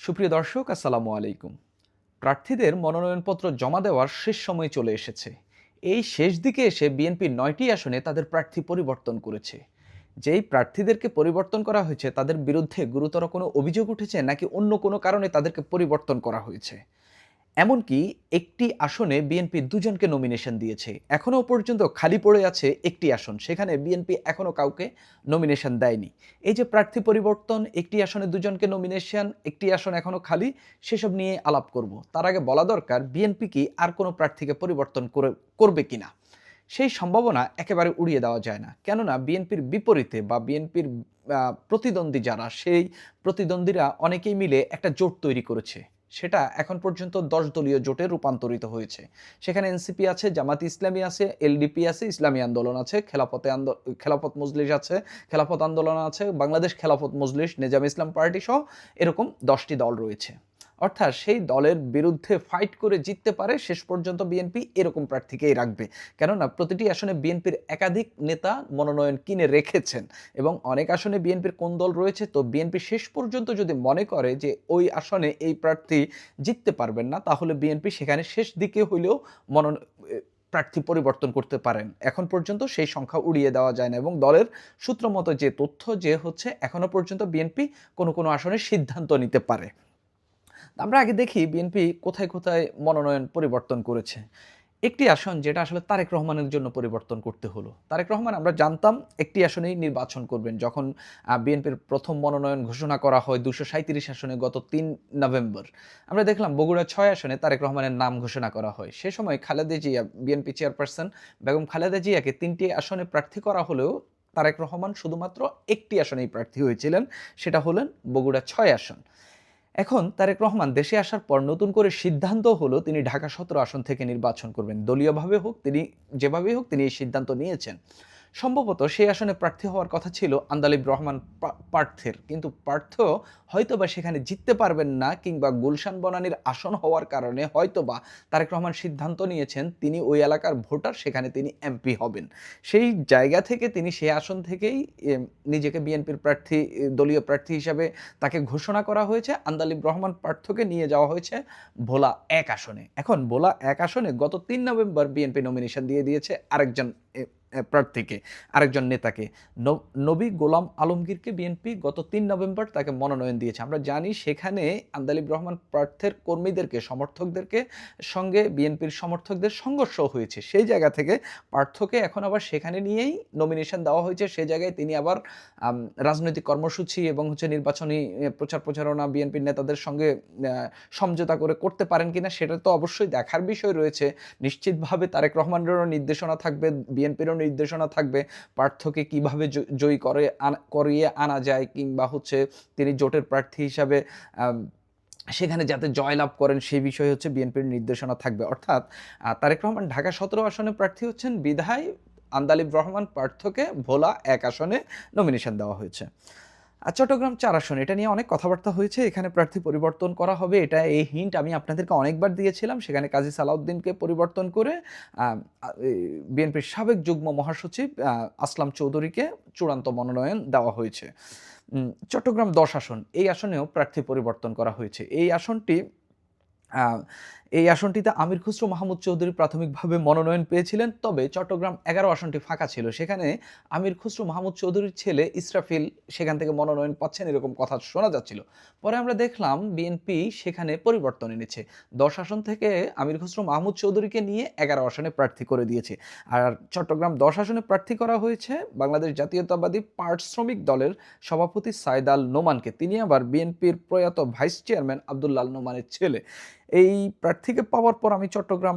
সুপ্রিয় দর্শক, আসসালামু আলাইকুম। প্রার্থীদের মনোনয়নপত্র জমা দেওয়ার শেষ সময় চলে এসেছে। এই শেষ দিকে এসে বিএনপি ৯টি আসনে তাদের প্রার্থী পরিবর্তন করেছে। যেই প্রার্থীদেরকে পরিবর্তন করা হয়েছে তাদের বিরুদ্ধে গুরুতর কোনো অভিযোগ উঠেছে নাকি অন্য কোনো কারণে তাদেরকে পরিবর্তন করা হয়েছে? এমনকি একটি আসনে বিএনপি দুজনকে নমিনেশন দিয়েছে। এখনো পর্যন্ত খালি পড়ে আছে একটি আসন। সেখানে বিএনপি এখনো কাউকে নমিনেশন দেয়নি। এই যে প্রার্থী পরিবর্তন, একটি আসনে দুজনকে নমিনেশন, একটি আসন এখনো খালি, সেসব নিয়ে আলাপ করব। তার আগে বলা দরকার বিএনপি কি আর কোনো প্রার্থীকে পরিবর্তন করবে কিনা? সেই সম্ভাবনা একেবারে উড়িয়ে দেওয়া যায় না। কেননা বিএনপির বিপরীতে বা বিএনপির প্রতিদ্বন্দ্বী যারা, সেই প্রতিদ্বন্দ্বীরা অনেকেই মিলে একটা জোট তৈরি করেছে। সেটা এখন পর্যন্ত ১০ দলীয় জোটে রূপান্তরিত হয়েছে। সেখানে এনসিপি আছে, জামায়াতে ইসলামী আছে, এলডিপি আছে, ইসলামী আন্দোলন আছে, খেলাফত মজলিস আছে, খেলাফত আন্দোলন আছে, বাংলাদেশ খেলাফত মজলিস, নেজাম ইসলাম পার্টি সহ এরকম ১০টি দল রয়েছে। অর্থাৎ সেই দলের বিরুদ্ধে ফাইট করে জিততে পারে শেষ পর্যন্ত বিএনপি এরকম প্রার্থীকেই রাখবে। কেননা প্রতিটি আসনে বিএনপির একাধিক নেতা মনোনয়ন কিনে রেখেছেন এবং অনেক আসনে বিএনপির কোন দল রয়েছে, তো বিএনপি শেষ পর্যন্ত যদি মনে করে যে ওই আসনে এই প্রার্থী জিততে পারবেন না, তাহলে বিএনপি সেখানে শেষ দিকে হইলেও মনোনয়ন প্রার্থী পরিবর্তন করতে পারেন। এখন পর্যন্ত সেই সংখ্যা উড়িয়ে দেওয়া যায় না এবং দলের সূত্র মতো যে তথ্য যে হচ্ছে, এখনো পর্যন্ত বিএনপি কোনো আসনে সিদ্ধান্ত নিতে পারে। আমরা আগে দেখি বিএনপি কোথায় কোথায় মনোনয়ন পরিবর্তন করেছে। একটি আসন যেটা আসলে তারেক রহমানের জন্য পরিবর্তন করতে হলো। তারেক রহমান আমরা জানতাম একটি আসনেই নির্বাচন করবেন। যখন বিএনপির প্রথম মনোনয়ন ঘোষণা করা হয় ২৩৭ আসনে গত ৩ নভেম্বর। আমরা দেখলাম বগুড়া ৬ আসনে তারেক রহমানের নাম ঘোষণা করা হয়। সে সময় খালেদা জিয়া, বিএনপি চেয়ারপারসন বেগম খালেদা জিয়াকে ৩টি আসনে প্রার্থী করা হলেও তারেক রহমান শুধুমাত্র একটি আসনেই প্রার্থী হয়েছিলেন। সেটা হলেন বগুড়া ৬ আসন। এখন তারেক রহমান দেশে আসার পর নতুন করে সিদ্ধান্ত হলো তিনি ঢাকা ১৭ আসন থেকে নির্বাচন করবেন। দলীয়ভাবে হোক, তিনি যেভাবেই হোক তিনি এই সিদ্ধান্ত নিয়েছেন। সম্ভবত সেই আসনে প্রার্থী হওয়ার কথা ছিল আন্দালিব রহমান পার্থের। কিন্তু পার্থ হয়তোবা সেখানে জিততে পারবেন না, কিংবা গুলশান বনানীর আসন হওয়ার কারণে হয়তোবা তারেক রহমান সিদ্ধান্ত নিয়েছেন তিনি ওই এলাকার ভোটার, সেখানে তিনি এমপি হবেন। সেই জায়গা থেকে তিনি সেই আসন থেকেই নিজেকে বিএনপির প্রার্থী, দলীয় প্রার্থী হিসাবে তাকে ঘোষণা করা হয়েছে। আন্দালিব রহমান পার্থকে নিয়ে যাওয়া হয়েছে ভোলা ১ আসনে। এখন ভোলা ১ আসনে গত ৩ নভেম্বর বিএনপি নমিনেশন দিয়ে দিয়েছে আরেকজন প্রার্থীকে, আরেকজন নেতাকে। নবী গোলাম আলমগীরকে বিএনপি গত ৩ নভেম্বর তাকে মনোনয়ন দিয়েছে। আমরা জানি সেখানে আন্দালিব রহমান প্রার্থীর কর্মীদেরকে, সমর্থকদেরকে সঙ্গে বিএনপির সমর্থকদের সংঘর্ষ হয়েছে। সেই জায়গা থেকে পার্থকে এখন আবার সেখানে নিয়েই নমিনেশন দেওয়া হয়েছে। সেই জায়গায় তিনি আবার রাজনৈতিক কর্মসূচি এবং নির্বাচনী প্রচার প্রচারণা বিএনপির নেতাদের সঙ্গে সমঝোতা করে করতে পারেন কিনা, সেটা তো অবশ্যই দেখার বিষয় রয়েছে। নিশ্চিতভাবে তারেক রহমানেরও নির্দেশনা থাকবে, বিএনপিরও নির্দেশনা থাকবে পার্থকে কিভাবে জয়ী করিয়ে আনা যায়, কিংবা তিনি জোটের প্রার্থী হিসাবে সেখানে যাতে জয়লাভ করেন সেই বিষয়ে বিএনপির নির্দেশনা থাকবে। অর্থাৎ তারেক রহমান ঢাকা ১৭ আসনে প্রার্থী হচ্ছেন বিধায় আন্দালিব রহমান পার্থকে ভোলা ১ আসনে নমিনেশন দেওয়া হয়েছে। আর চট্টগ্রাম ৪ আসন, এটা নিয়ে অনেক কথাবার্তা হয়েছে। এখানে প্রার্থী পরিবর্তন করা হবে, এই হিন্ট আমি আপনাদেরকে অনেকবার দিয়েছিলাম। সেখানে কাজী সালাউদ্দিনকে পরিবর্তন করে বিএনপির সাবেক যুগ্ম মহাসচিব আসলাম চৌধুরীকে চূড়ান্ত মনোনয়ন দেওয়া হয়েছে। চট্টগ্রাম ১০ আসন, এই আসনেও প্রার্থী পরিবর্তন করা হয়েছে। এই আসনটিতে আমির খুসরো মাহমুদ চৌধুরী প্রাথমিকভাবে মনোনয়ন পেয়েছিলেন, তবে চট্টগ্রাম ১১ আসনটি ফাঁকা ছিল। সেখানে আমির খুসরো মাহমুদ চৌধুরীর ছেলে ইসরাফিল সেখান থেকে মনোনয়ন পাচ্ছেন, এরকম কথা শোনা যাচ্ছিল। পরে আমরা দেখলাম বিএনপি সেখানে পরিবর্তন এনেছে। ১০ আসন থেকে আমির খুসরো মাহমুদ চৌধুরীকে নিয়ে ১১ আসনে প্রার্থী করে দিয়েছে। আর চট্টগ্রাম ১০ আসনে প্রার্থী করা হয়েছে বাংলাদেশ জাতীয়তাবাদী পাট শ্রমিক দলের সভাপতি সাইদ আল নোমানকে। তিনি আবার বিএনপির প্রয়াত ভাইস চেয়ারম্যান আব্দুল্লাহ আল নোমানের ছেলে। এই প্রার্থীকে পাওয়ার পর আমি চট্টগ্রাম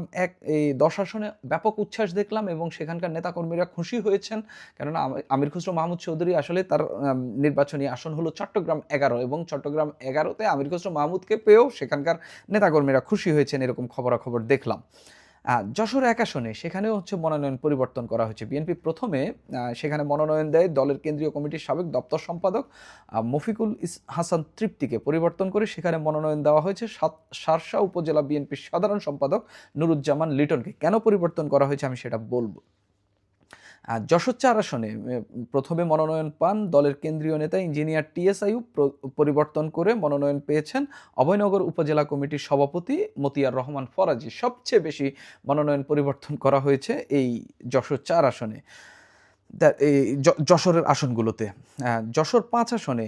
১০ আসনে ব্যাপক উচ্ছ্বাস দেখলাম এবং সেখানকার নেতাকর্মীরা খুশি হয়েছেন। কেননা আমির খুসরো মাহমুদ চৌধুরী আসলে তার নির্বাচনী আসন হলো চট্টগ্রাম ১১, এবং চট্টগ্রাম ১১তে আমির খুসরো মাহমুদকে পেয়েও সেখানকার নেতাকর্মীরা খুশি হয়েছেন, এরকম খবরাখবর দেখলাম। যশোর ১ আসনে সেখানেও মনোনয়ন পরিবর্তন করা হয়েছে। বিএনপি প্রথমে সেখানে মনোনয়ন দেয় দলের কেন্দ্রীয় কমিটির সাবেক দপ্তর সম্পাদক মফিকুল হাসান তৃপ্তিকে। পরিবর্তন করে সেখানে মনোনয়ন দেওয়া হয়েছে শার্শা উপজেলা বিএনপির সাধারণ সম্পাদক নুরুজ্জামান লিটনকে। কেন পরিবর্তন করা হয়েছে আমি সেটা বলব। যশোর ৪ আসনে প্রথমে মনোনয়ন পান দলের কেন্দ্রীয় নেতা ইঞ্জিনিয়ার টিএস আইয়ুব। পরিবর্তন করে মনোনয়ন পেয়েছেন অভয়নগর উপজেলা কমিটির সভাপতি মতিয়ার রহমান ফরাজি। সবচেয়ে বেশি মনোনয়ন পরিবর্তন করা হয়েছে এই যশোর ৪ আসনে। এই যশোরের আসনগুলোতে। যশোর ৫ আসনে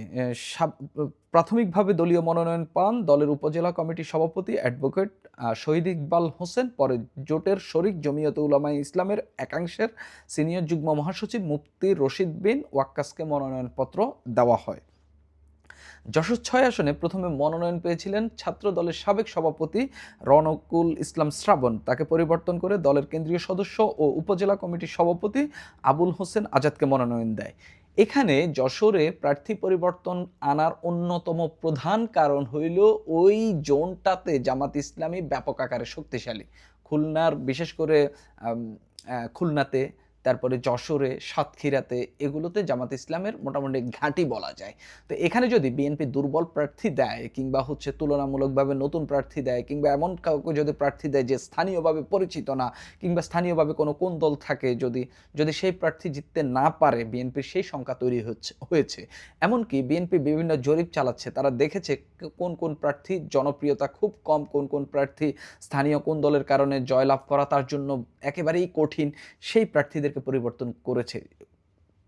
প্রাথমিকভাবে দলীয় মনোনয়ন পান দলের উপজেলা কমিটির সভাপতি অ্যাডভোকেট শহীদ ইকবাল হোসেন। পরে জোটের শরিক জমিয়তে উলামায়ে ইসলামের একাংশের সিনিয়র যুগ্ম মহাসচিব মুফতি রশিদ বিন ওয়াক্কাসকে মনোনয়নপত্র দেওয়া হয়। যশোর ৬ আসনে প্রথমে মনোনয়ন পেয়েছিলেন ছাত্র দলের সাবেক সভাপতি রনকুল ইসলাম শ্রাবণ। তাকে পরিবর্তন করে দলের কেন্দ্রীয় সদস্য ও উপজেলা কমিটির সভাপতি আবুল হোসেন আজাদকে মনোনয়ন দেয়। এখানে যশোরে প্রার্থী পরিবর্তন আনার অন্যতম প্রধান কারণ হইল ওই জোনটাতে জামাত ইসলামী ব্যাপক আকারে শক্তিশালী। খুলনার বিশেষ করে খুলনাতে, তারপরে যশোরে, সাতক্ষীরাতে, এগুলোতে জামাত ইসলামের মোটামুটি ঘাঁটি বলা যায়। তো এখানে যদি বিএনপি দুর্বল প্রার্থী দেয় কিংবা তুলনামূলকভাবে নতুন প্রার্থী দেয় কিংবা এমন কাউকে যদি প্রার্থী দেয় যে স্থানীয়ভাবে পরিচিত না কিংবা স্থানীয়ভাবে কোন দল থাকে, যদি সেই প্রার্থী জিততে না পারে, বিএনপির সেই সংখ্যা তৈরি হয়েছে। এমনকি বিএনপি বিভিন্ন জরিপ চালাচ্ছে, তারা দেখেছে কোন প্রার্থীর জনপ্রিয়তা খুব কম, কোন প্রার্থী স্থানীয় কোন দলের কারণে জয়লাভ করা তার জন্য একেবারেই কঠিন, সেই প্রার্থীদেরকে পরিবর্তন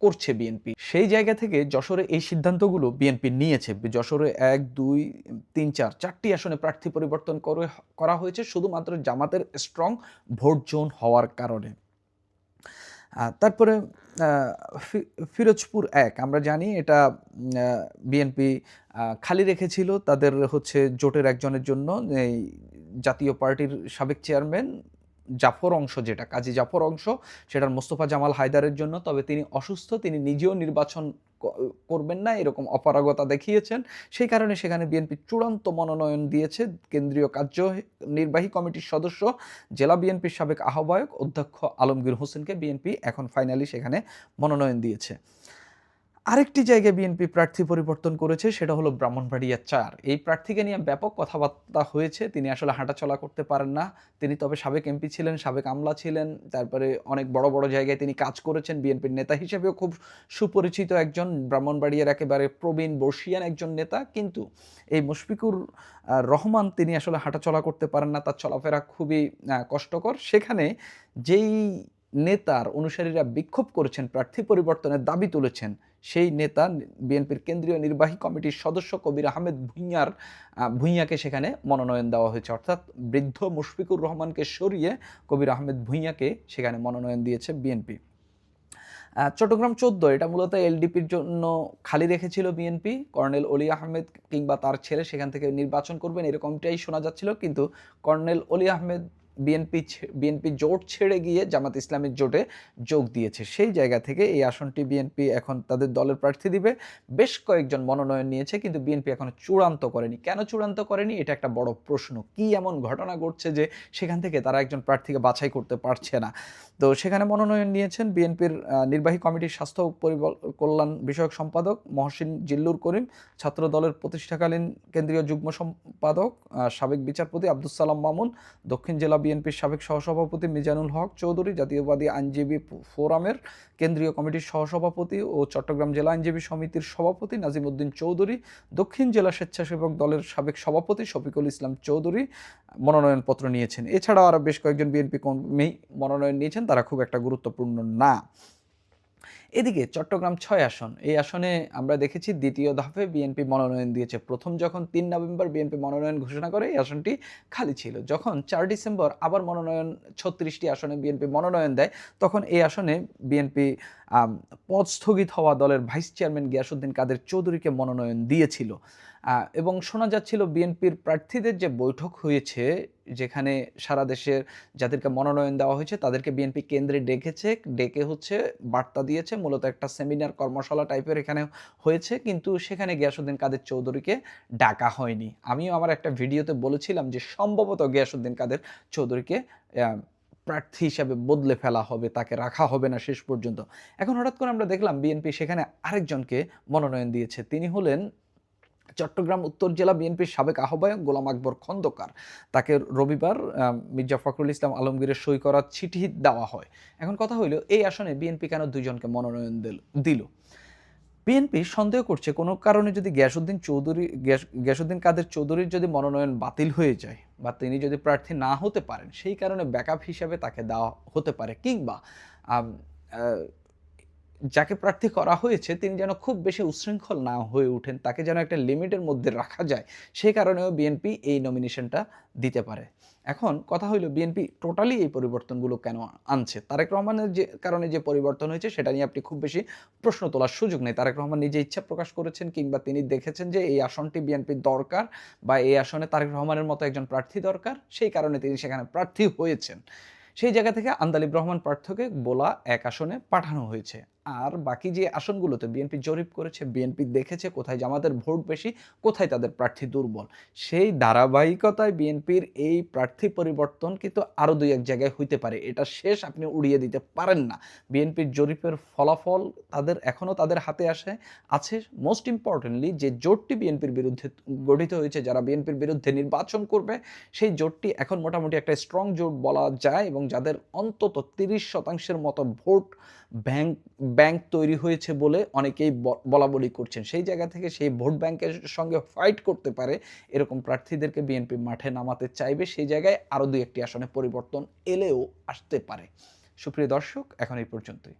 করছে বিএনপি। সেই জায়গা থেকে যশোরে এই সিদ্ধান্তগুলো বিএনপি নিয়েছে। যশোরে ১, ২, ৩, ৪ চারটি আসনে প্রার্থী পরিবর্তন করা হয়েছে শুধুমাত্র জামাতের স্ট্রং ভোট জোন হওয়ার কারণে। তারপরে ফিরোজপুর ১ আমরা জানি এটা বিএনপি খালি রেখেছিল তাদের জোটের একজনের জন্য, এই জাতীয় পার্টির সাবেক চেয়ারম্যান জাফর অংশ, যেটা কাজী জাফর অংশ, সেটার মোস্তফা জামাল হায়দারের জন্য। তবে তিনি অসুস্থ, তিনি নিজেও নির্বাচন করবেন না এরকম অপারগতা দেখিয়েছেন। সেই কারণে সেখানে বিএনপি চূড়ান্ত মনোনয়ন দিয়েছে কেন্দ্রীয় কার্যনির্বাহী কমিটির সদস্য, জেলা বিএনপির সাবেক আহ্বায়ক অধ্যক্ষ আলমগীর হোসেনকে বিএনপি এখন ফাইনালি সেখানে মনোনয়ন দিয়েছে। আরেকটি জায়গায় বিএনপি প্রার্থী পরিবর্তন করেছে, সেটা হলো ব্রাহ্মণবাড়িয়া ৪। এই প্রার্থীকে নিয়ে ব্যাপক কথাবার্তা হয়েছে। তিনি আসলে হাঁটাচলা করতে পারেন না। তিনি তবে সাবেক এমপি ছিলেন, সাবেক আমলা ছিলেন, তারপরে অনেক বড় জায়গায় তিনি কাজ করেছেন। বিএনপির নেতা হিসেবেও খুব সুপরিচিত একজন, ব্রাহ্মণবাড়িয়ার একেবারে প্রবীণ বর্ষিয়ান একজন নেতা। কিন্তু এই মুশফিকুর রহমান তিনি আসলে হাঁটাচলা করতে পারেন না, তার চলাফেরা খুবই কষ্টকর। সেখানে যেই নেতার অনুসারীরা বিক্ষোভ করেছেন, প্রার্থী পরিবর্তনের দাবি তুলেছেন, সেই নেতা বিএনপির কেন্দ্রীয় নির্বাহী কমিটির সদস্য কবির আহমেদ ভূঁইয়াকে সেখানে মনোনয়ন দেওয়া হয়েছে। অর্থাৎ বৃদ্ধ মুশফিকুর রহমানকে সরিয়ে কবির আহমেদ ভূঁইয়াকে সেখানে মনোনয়ন দিয়েছে বিএনপি। চট্টগ্রাম ১৪ এটা মূলত এলডিপির জন্য খালি রেখেছিল বিএনপি। কর্নেল অলি আহমেদ কিংবা তার ছেলে সেখান থেকে নির্বাচন করবেন এরকমটাই শোনা যাচ্ছিল, কিন্তু কর্নেল অলি আহমেদ বিএনপি জোট ছেড়ে গিয়ে জামাত ইসলামের জোটে যোগ দিয়েছে। সেই জায়গা থেকে এই আসনটি বিএনপি এখন তাদের দলের প্রার্থী দিবে। বেশ কয়েকজন মনোনয়ন নিয়েছে, কিন্তু বিএনপি এখনো চূড়ান্ত করেনি। কেন চূড়ান্ত করেনি, এটা একটা বড় প্রশ্ন। কি এমন ঘটনা ঘটছে যে সেখান থেকে তারা একজন প্রার্থীকে বাছাই করতে পারছে না? তো সেখানে মনোনয়ন নিয়েছেন বিএনপির নির্বাহী কমিটির স্বাস্থ্য কল্যাণ বিষয়ক সম্পাদক মহসিন জিল্লুর করিম, ছাত্র দলের প্রতিষ্ঠাকালীন কেন্দ্রীয় যুগ্ম সম্পাদক সাবেক বিচারপতি আব্দুস সালাম মামুন, দক্ষিণ জেলা বিএনপির সাবেক সহসভাপতি মিজানুল হক চৌধুরী, জাতীয়বাদী আইনজীবী ফোরামের কেন্দ্রীয় কমিটির সহসভাপতি ও চট্টগ্রাম জেলা আইনজীবী সমিতির সভাপতি নাজিমউদ্দিন চৌধুরী, দক্ষিণ জেলা স্বেচ্ছাসেবক দলের সাবেক সভাপতি শফিকুল ইসলাম চৌধুরী মনোনয়নপত্র নিয়েছেন। এছাড়াও আরও বেশ কয়েকজন বিএনপি কর্মী মনোনয়ন নিয়েছেন, তারা খুব একটা গুরুত্বপূর্ণ না। এদিকে চট্টগ্রাম ৬ আসন, এই আসনে আমরা দেখেছি দ্বিতীয় ধাপে বিএনপি মনোনয়ন দিয়েছে। প্রথম যখন ৩ নভেম্বর বিএনপি মনোনয়ন ঘোষণা করে, এই আসনটি খালি ছিল। যখন ৪ ডিসেম্বর আবার ৩৬টি আসনে বিএনপি মনোনয়ন দেয়, তখন এই আসনে বিএনপি পদ স্থগিত হওয়া দলের ভাইস চেয়ারম্যান গিয়াসউদ্দিন কাদের চৌধুরীকে মনোনয়ন দিয়েছিল। এবং শোনা যাচ্ছিল বিএনপির প্রার্থীদের যে বৈঠক হয়েছে, যেখানে সারা দেশের যাদেরকে মনোনয়ন দেওয়া হয়েছে তাদেরকে বিএনপি কেন্দ্রে ডেকে বার্তা দিয়েছে। মূলত একটা সেমিনার কর্মশালা টাইপের এখানে হয়েছে, কিন্তু সেখানে গিয়াসউদ্দিন কাদের চৌধুরীকে ডাকা হয়নি। আমিও আমার একটা ভিডিওতে বলেছিলাম যে সম্ভবত গিয়াসউদ্দিন কাদের চৌধুরীকে প্রার্থী হিসাবে বদলে ফেলা হবে, তাকে রাখা হবে না শেষ পর্যন্ত। এখন হঠাৎ করে আমরা দেখলাম বিএনপি সেখানে আরেকজনকে মনোনয়ন দিয়েছে। তিনি হলেন চট্টগ্রাম উত্তর জেলা বিএনপির সাবেক আহ্বায়ক গোলাম আকবর খন্দকার, তাকে রবিবার মির্জা ফখরুল ইসলাম আলমগীরের সই করা চিঠি দেওয়া হয়। এখন কথা হইল, এই আসনে বিএনপি কেন ২ জনকে মনোনয়ন দিল? বিএনপি সন্দেহ করছে কোনো কারণে যদি গিয়াসউদ্দিন কাদের চৌধুরীর যদি মনোনয়ন বাতিল হয়ে যায় বা তিনি যদি প্রার্থী না হতে পারেন, সেই কারণে ব্যাকআপ হিসাবে তাকে দেওয়া হতে পারে, কিংবা আম আ যাকে প্রার্থী করা হয়েছে তিনি যেন খুব বেশি উচ্ছৃঙ্খল না হয়ে ওঠেন, তাকে যেন একটা লিমিটের মধ্যে রাখা যায়, সেই কারণেও বিএনপি এই নমিনেশনটা দিতে পারে। এখন কথা হইল, বিএনপি টোটালি এই পরিবর্তনগুলো কেন আনছে? তারেক রহমানের যে কারণে যে পরিবর্তন হয়েছে সেটা নিয়ে আপনি খুব বেশি প্রশ্ন তোলার সুযোগ নেই। তারেক রহমান নিজে ইচ্ছা প্রকাশ করেছেন, কিংবা তিনি দেখেছেন যে এই আসনটি বিএনপির দরকার বা এই আসনে তারেক রহমানের মতো একজন প্রার্থী দরকার, সেই কারণে তিনি সেখানে প্রার্থী হয়েছেন। সেই জায়গা থেকে আন্দালিব রহমান পার্থকে বোলা ১ আসনে পাঠানো হয়েছে। আর বাকি যে আসনগুলোতে বিএনপি জরিপ করেছে, বিএনপি দেখেছে কোথায় জামাতের ভোট বেশি, কোথায় তাদের প্রার্থী দুর্বল। সেই ধারাবাহিকতায় বিএনপির এই প্রার্থী পরিবর্তন কিন্তু আরও ২-১ জায়গায় হইতে পারে। এটা শেষ আপনি উড়িয়ে দিতে পারেন না। বিএনপির জরিপের ফলাফল এখনো তাদের হাতে আছে। মোস্ট ইম্পর্টেন্টলি, যে জোটটি বিএনপির বিরুদ্ধে গঠিত হয়েছে, যারা বিএনপির বিরুদ্ধে নির্বাচন করবে, সেই জোটটি এখন মোটামুটি একটা স্ট্রং জোট বলা যায়, এবং যাদের অন্তত ৩০% মতো ভোট ব্যাংক তৈরি হয়েছে বলে অনেকেই বলাবলি করছেন। সেই জায়গা থেকে সেই ভোট ব্যাংকের সঙ্গে ফাইট করতে পারে এরকম প্রার্থীদেরকে বিএনপি মাঠে নামাতে চাইবে। সেই জায়গায় আরও ২-১টি আসনে পরিবর্তন এলেও আসতে পারে। সুপ্রিয় দর্শক, এখন এই পর্যন্তই।